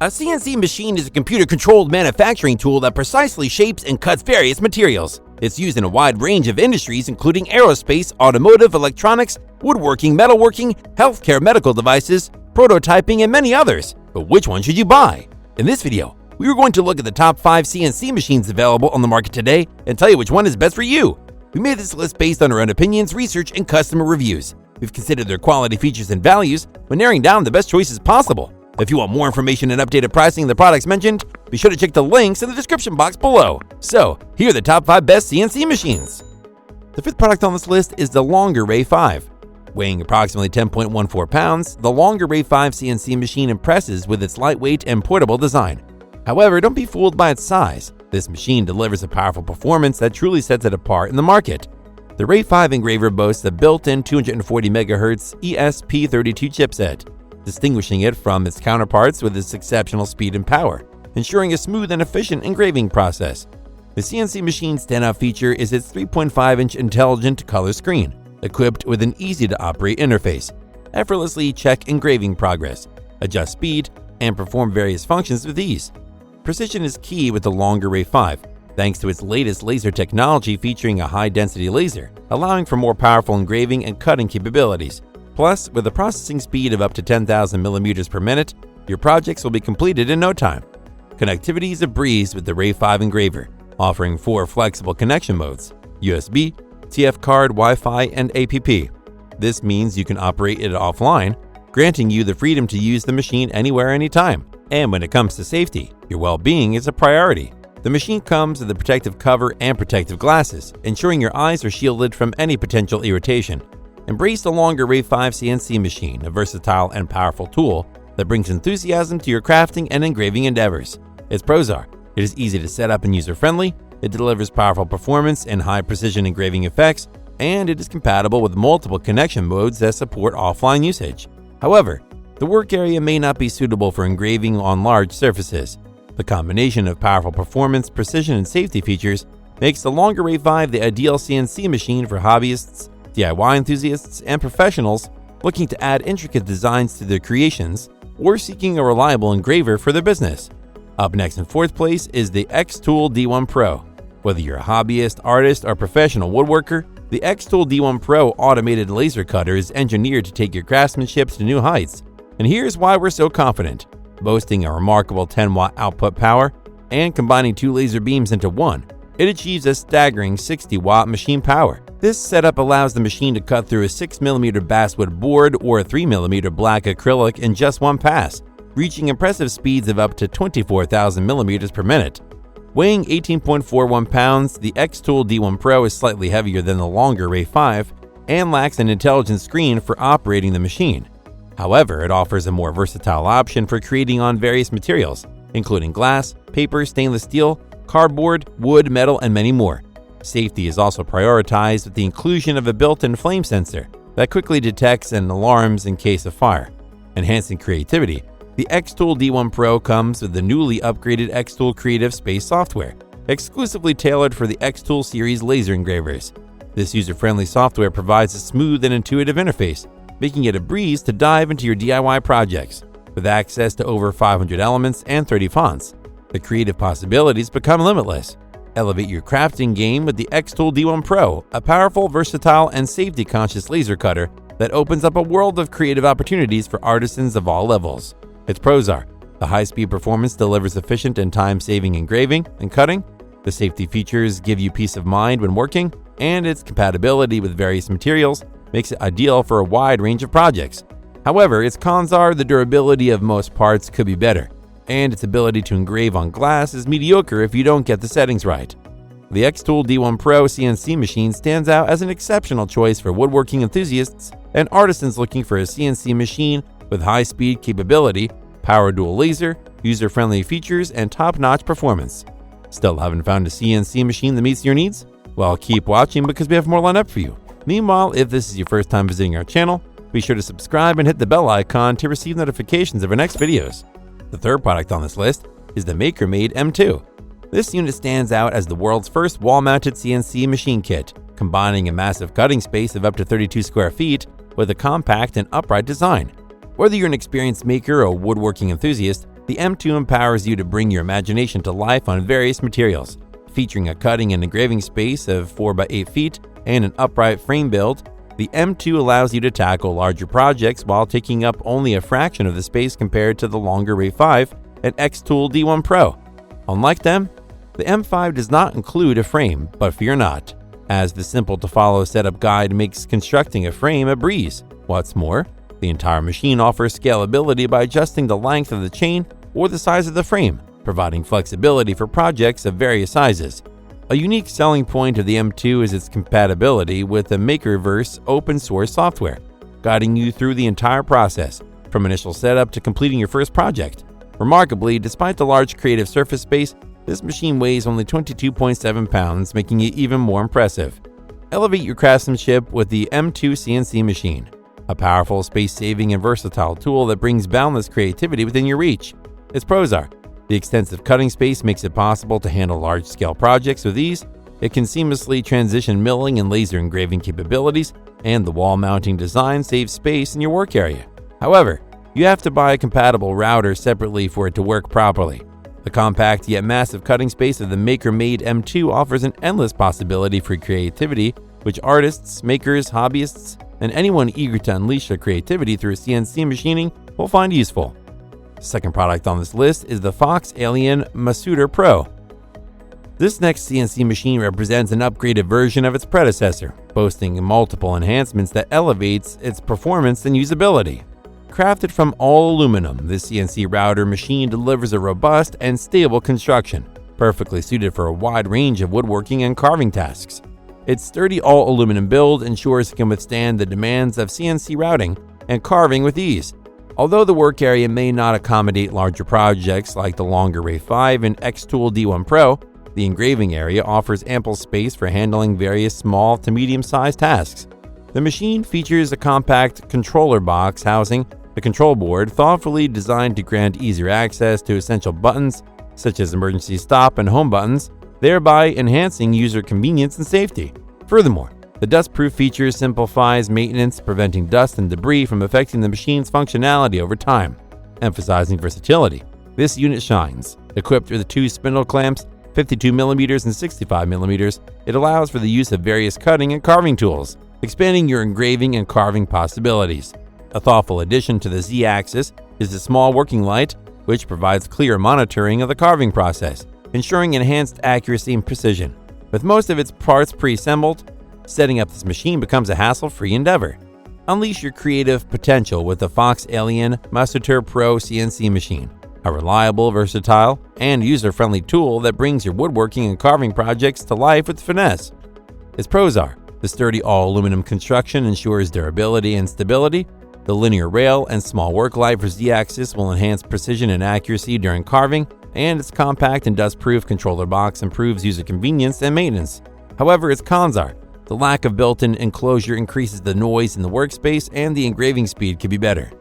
A CNC machine is a computer-controlled manufacturing tool that precisely shapes and cuts various materials. It's used in a wide range of industries including aerospace, automotive, electronics, woodworking, metalworking, healthcare, medical devices, prototyping, and many others. But which one should you buy? In this video, we are going to look at the top 5 CNC machines available on the market today and tell you which one is best for you. We made this list based on our own opinions, research, and customer reviews. We've considered their quality, features, and values when narrowing down the best choices possible. If you want more information and updated pricing of the products mentioned, be sure to check the links in the description box below. So, here are the top 5 best CNC machines. The 5th product on this list is the Longer Ray5. Weighing approximately 10.14 pounds, the Longer Ray5 CNC machine impresses with its lightweight and portable design. However, don't be fooled by its size. This machine delivers a powerful performance that truly sets it apart in the market. The Ray5 Engraver boasts a built-in 240 MHz ESP32 chipset, distinguishing it from its counterparts with its exceptional speed and power, ensuring a smooth and efficient engraving process. The CNC machine's standout feature is its 3.5-inch intelligent color screen, equipped with an easy-to-operate interface. Effortlessly check engraving progress, adjust speed, and perform various functions with ease. Precision is key with the Longer Ray5, thanks to its latest laser technology featuring a high-density laser, allowing for more powerful engraving and cutting capabilities. Plus, with a processing speed of up to 10,000 millimeters per minute, your projects will be completed in no time. Connectivity is a breeze with the Ray5 Engraver, offering 4 flexible connection modes: USB, TF card, Wi-Fi, and APP. This means you can operate it offline, granting you the freedom to use the machine anywhere, anytime. And when it comes to safety, your well-being is a priority. The machine comes with a protective cover and protective glasses, ensuring your eyes are shielded from any potential irritation. Embrace the Longer Ray5 CNC machine, a versatile and powerful tool that brings enthusiasm to your crafting and engraving endeavors. Its pros are: it is easy to set up and user-friendly, it delivers powerful performance and high-precision engraving effects, and it is compatible with multiple connection modes that support offline usage. However, the work area may not be suitable for engraving on large surfaces. The combination of powerful performance, precision, and safety features makes the Longer Ray5 the ideal CNC machine for hobbyists, DIY enthusiasts, and professionals looking to add intricate designs to their creations or seeking a reliable engraver for their business. Up next in 4th place is the xTool D1 Pro. Whether you're a hobbyist, artist, or professional woodworker, the xTool D1 Pro automated laser cutter is engineered to take your craftsmanship to new heights. And here's why we're so confident. Boasting a remarkable 10-watt output power and combining 2 laser beams into one, it achieves a staggering 60-watt machine power. This setup allows the machine to cut through a 6mm basswood board or a 3mm black acrylic in just one pass, reaching impressive speeds of up to 24,000 millimeters per minute. Weighing 18.41 pounds, the xTool D1 Pro is slightly heavier than the Longer Ray5 and lacks an intelligent screen for operating the machine. However, it offers a more versatile option for creating on various materials, including glass, paper, stainless steel, cardboard, wood, metal, and many more. Safety is also prioritized with the inclusion of a built-in flame sensor that quickly detects and alarms in case of fire. Enhancing creativity, the xTool D1 Pro comes with the newly upgraded xTool Creative Space software, exclusively tailored for the xTool series laser engravers. This user-friendly software provides a smooth and intuitive interface, making it a breeze to dive into your DIY projects. With access to over 500 elements and 30 fonts, the creative possibilities become limitless. Elevate your crafting game with the xTool D1 Pro, a powerful, versatile, and safety-conscious laser cutter that opens up a world of creative opportunities for artisans of all levels. Its pros are: the high-speed performance delivers efficient and time-saving engraving and cutting, the safety features give you peace of mind when working, and its compatibility with various materials makes it ideal for a wide range of projects. However, its cons are: the durability of most parts could be better, and its ability to engrave on glass is mediocre if you don't get the settings right. The xTool D1 Pro CNC machine stands out as an exceptional choice for woodworking enthusiasts and artisans looking for a CNC machine with high-speed capability, power dual laser, user-friendly features, and top-notch performance. Still haven't found a CNC machine that meets your needs? Well, keep watching because we have more lined up for you. Meanwhile, if this is your first time visiting our channel, be sure to subscribe and hit the bell icon to receive notifications of our next videos. The 3rd product on this list is the MakerMade M2. This unit stands out as the world's first wall-mounted CNC machine kit, combining a massive cutting space of up to 32 square feet with a compact and upright design. Whether you're an experienced maker or woodworking enthusiast, The M2 empowers you to bring your imagination to life on various materials. Featuring a cutting and engraving space of 4 by 8 feet and an upright frame build, the M2 allows you to tackle larger projects while taking up only a fraction of the space compared to the Longer Ray5 and xTool D1 Pro. Unlike them, the M5 does not include a frame, but fear not, as the simple-to-follow setup guide makes constructing a frame a breeze. What's more, the entire machine offers scalability by adjusting the length of the chain or the size of the frame, providing flexibility for projects of various sizes. A unique selling point of the M2 is its compatibility with the MakerVerse open-source software, guiding you through the entire process, from initial setup to completing your first project. Remarkably, despite the large creative surface space, this machine weighs only 22.7 pounds, making it even more impressive. Elevate your craftsmanship with the M2 CNC Machine, a powerful, space-saving, and versatile tool that brings boundless creativity within your reach. Its pros are: the extensive cutting space makes it possible to handle large-scale projects with ease, it can seamlessly transition milling and laser engraving capabilities, and the wall-mounting design saves space in your work area. However, you have to buy a compatible router separately for it to work properly. The compact yet massive cutting space of the MakerMade M2 offers an endless possibility for creativity, which artists, makers, hobbyists, and anyone eager to unleash their creativity through CNC machining will find useful. The second product on this list is the FoxAlien Masuter Pro. This next CNC machine represents an upgraded version of its predecessor, boasting multiple enhancements that elevates its performance and usability. Crafted from all aluminum, this CNC router machine delivers a robust and stable construction, perfectly suited for a wide range of woodworking and carving tasks. Its sturdy all-aluminum build ensures it can withstand the demands of CNC routing and carving with ease. Although the work area may not accommodate larger projects like the Longer Ray5 and xTool D1 Pro, the engraving area offers ample space for handling various small to medium-sized tasks. The machine features a compact controller box housing the control board, thoughtfully designed to grant easier access to essential buttons such as emergency stop and home buttons, thereby enhancing user convenience and safety. Furthermore, the dust-proof feature simplifies maintenance, preventing dust and debris from affecting the machine's functionality over time. Emphasizing versatility, this unit shines. Equipped with 2 spindle clamps, 52mm and 65mm, it allows for the use of various cutting and carving tools, expanding your engraving and carving possibilities. A thoughtful addition to the Z-axis is the small working light, which provides clear monitoring of the carving process, ensuring enhanced accuracy and precision. With most of its parts pre-assembled, setting up this machine becomes a hassle-free endeavor. Unleash your creative potential with the FoxAlien Masuter Pro CNC machine, a reliable, versatile, and user-friendly tool that brings your woodworking and carving projects to life with finesse. Its pros are: the sturdy all-aluminum construction ensures durability and stability. The linear rail and small work light for Z-axis will enhance precision and accuracy during carving, and its compact and dust-proof controller box improves user convenience and maintenance. However, its cons are: the lack of built-in enclosure increases the noise in the workspace, and the engraving speed could be better.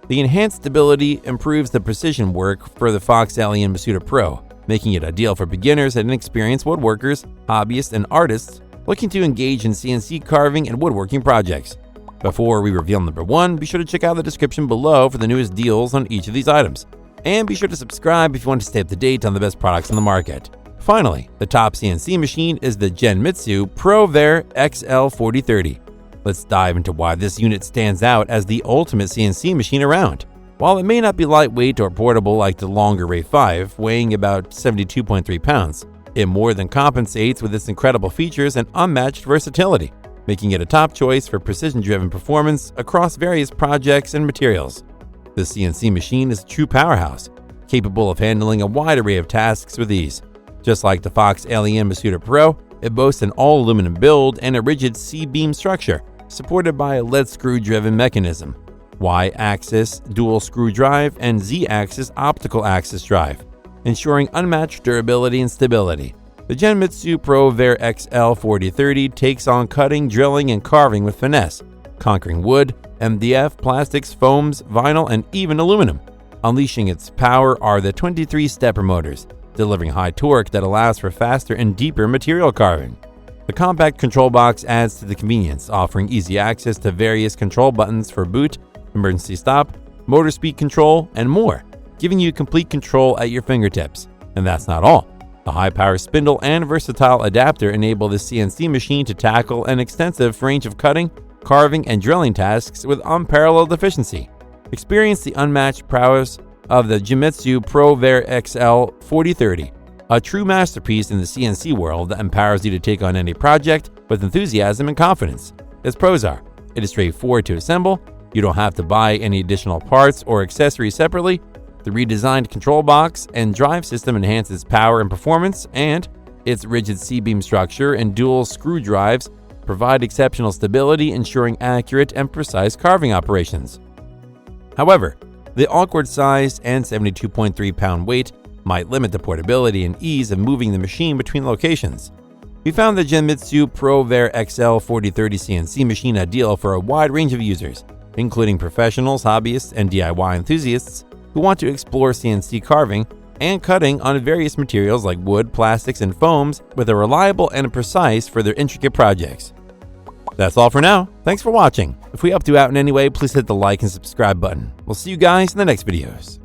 The enhanced stability improves the precision work for the FoxAlien Masuter Pro, making it ideal for beginners and inexperienced woodworkers, hobbyists, and artists looking to engage in CNC carving and woodworking projects. Before we reveal number 1, be sure to check out the description below for the newest deals on each of these items. And be sure to subscribe if you want to stay up to date on the best products on the market. Finally, the top CNC machine is the Genmitsu PROVerXL 4030. Let's dive into why this unit stands out as the ultimate CNC machine around. While it may not be lightweight or portable like the Longer Ray5, weighing about 72.3 pounds, it more than compensates with its incredible features and unmatched versatility, making it a top choice for precision-driven performance across various projects and materials. The CNC machine is a true powerhouse, capable of handling a wide array of tasks with ease. Just like the FoxAlien Masuter Pro, it boasts an all-aluminum build and a rigid C-beam structure, supported by a lead screw-driven mechanism, Y-axis dual screw drive, and Z-axis optical axis drive, ensuring unmatched durability and stability. The Genmitsu PROVerXL 4030 takes on cutting, drilling, and carving with finesse, conquering wood, MDF, plastics, foams, vinyl, and even aluminum. Unleashing its power are the 23 stepper motors, delivering high torque that allows for faster and deeper material carving. The compact control box adds to the convenience, offering easy access to various control buttons for boot, emergency stop, motor speed control, and more. giving you complete control at your fingertips. And that's not all. The high-power spindle and versatile adapter enable the CNC machine to tackle an extensive range of cutting, carving, and drilling tasks with unparalleled efficiency. Experience the unmatched prowess of the Genmitsu PROVerXL 4030, a true masterpiece in the CNC world that empowers you to take on any project with enthusiasm and confidence. Its pros are: it is straightforward to assemble, you don't have to buy any additional parts or accessories separately, the redesigned control box and drive system enhances power and performance, and its rigid C-beam structure and dual screw drives provide exceptional stability, ensuring accurate and precise carving operations. However, the awkward-sized and 72.3-pound weight might limit the portability and ease of moving the machine between locations. We found the Genmitsu PROVerXL 4030 CNC machine ideal for a wide range of users, including professionals, hobbyists, and DIY enthusiasts who want to explore CNC carving and cutting on various materials like wood, plastics, and foams with a reliable and precise for their intricate projects. That's all for now. Thanks for watching. If we helped you out in any way, please hit the like and subscribe button. We'll see you guys in the next videos.